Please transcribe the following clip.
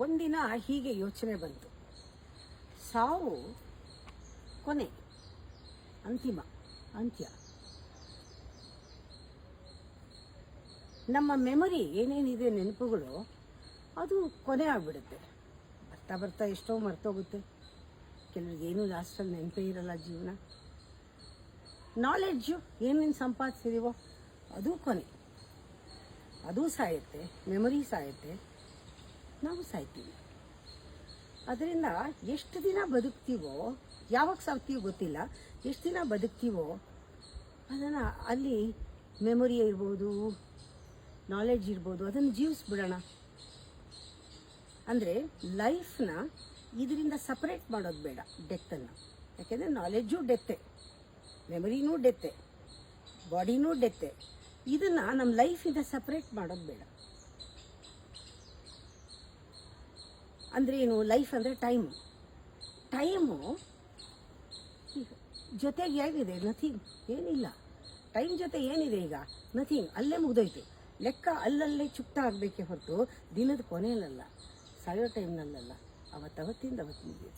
ಒಂದಿನ ಹೀಗೆ ಯೋಚನೆ ಬಂತು, ಸಾವು ಕೊನೆ, ಅಂತ್ಯ. ನಮ್ಮ ಮೆಮೊರಿ ಏನೇನಿದೆ, ನೆನಪುಗಳು, ಅದು ಕೊನೆ ಆಗಿಬಿಡುತ್ತೆ. ಬರ್ತಾ ಬರ್ತಾ ಎಷ್ಟೋ ಮರ್ತೋಗುತ್ತೆ. ಕೆಲವ್ರಿಗೆ ಏನೂ ಲಾಸ್ಟಲ್ಲಿ ನೆನಪೇ ಇರಲ್ಲ ಜೀವನ. ನಾಲೆಡ್ಜು ಏನೇನು ಸಂಪಾದಿಸಿದೀವೋ ಅದು ಕೊನೆ, ಅದು ಸಾಯುತ್ತೆ, ಮೆಮೊರಿ ಸಾಯುತ್ತೆ, ನಾವು ಸಾಯ್ತೀವಿ. ಅದರಿಂದ ಎಷ್ಟು ದಿನ ಬದುಕ್ತೀವೋ, ಯಾವಾಗ ಸಾಯ್ತೀವೋ ಗೊತ್ತಿಲ್ಲ, ಎಷ್ಟು ದಿನ ಬದುಕ್ತೀವೋ ಅದನ್ನು ಅಲ್ಲಿ ಮೆಮೊರಿ ಇರ್ಬೋದು, ನಾಲೆಡ್ಜ್ ಇರ್ಬೋದು, ಅದನ್ನು ಜೀವಿಸ್ಬಿಡೋಣ. ಅಂದರೆ ಲೈಫ್ನ ಇದರಿಂದ ಸಪ್ರೇಟ್ ಮಾಡೋದು ಬೇಡ, ಡೆತ್ತನ್ನು. ಯಾಕೆಂದರೆ ನಾಲೆಡ್ಜು ಡೆತ್ತೆ, ಮೆಮೊರಿನೂ ಡೆತ್ತೆ, ಬಾಡಿನೂ ಡೆತ್ತೆ. ಇದನ್ನು ನಮ್ಮ ಲೈಫಿಂದ ಸಪ್ರೇಟ್ ಮಾಡೋದು ಬೇಡ. ಅಂದರೆ ಏನು, ಲೈಫ್ ಅಂದರೆ ಟೈಮು ಜೊತೆಗೆ ಏನಿದೆ, ನಥಿಂಗ್, ಏನಿಲ್ಲ. ಟೈಮ್ ಜೊತೆ ಏನಿದೆ ಈಗ, ನಥಿಂಗ್, ಅಲ್ಲೇ ಮುಗಿದೋಯ್ತು. ಲೆಕ್ಕ ಅಲ್ಲಲ್ಲೇ ಚುಕ್ತ ಆಗಬೇಕೇ ಹೊರತು ದಿನದ ಕೊನೆಯಲ್ಲ, ಸಾಯೋ ಟೈಮ್ನಲ್ಲ, ಅವತ್ತಿಂದ ಅವತ್ತಿಗೆ.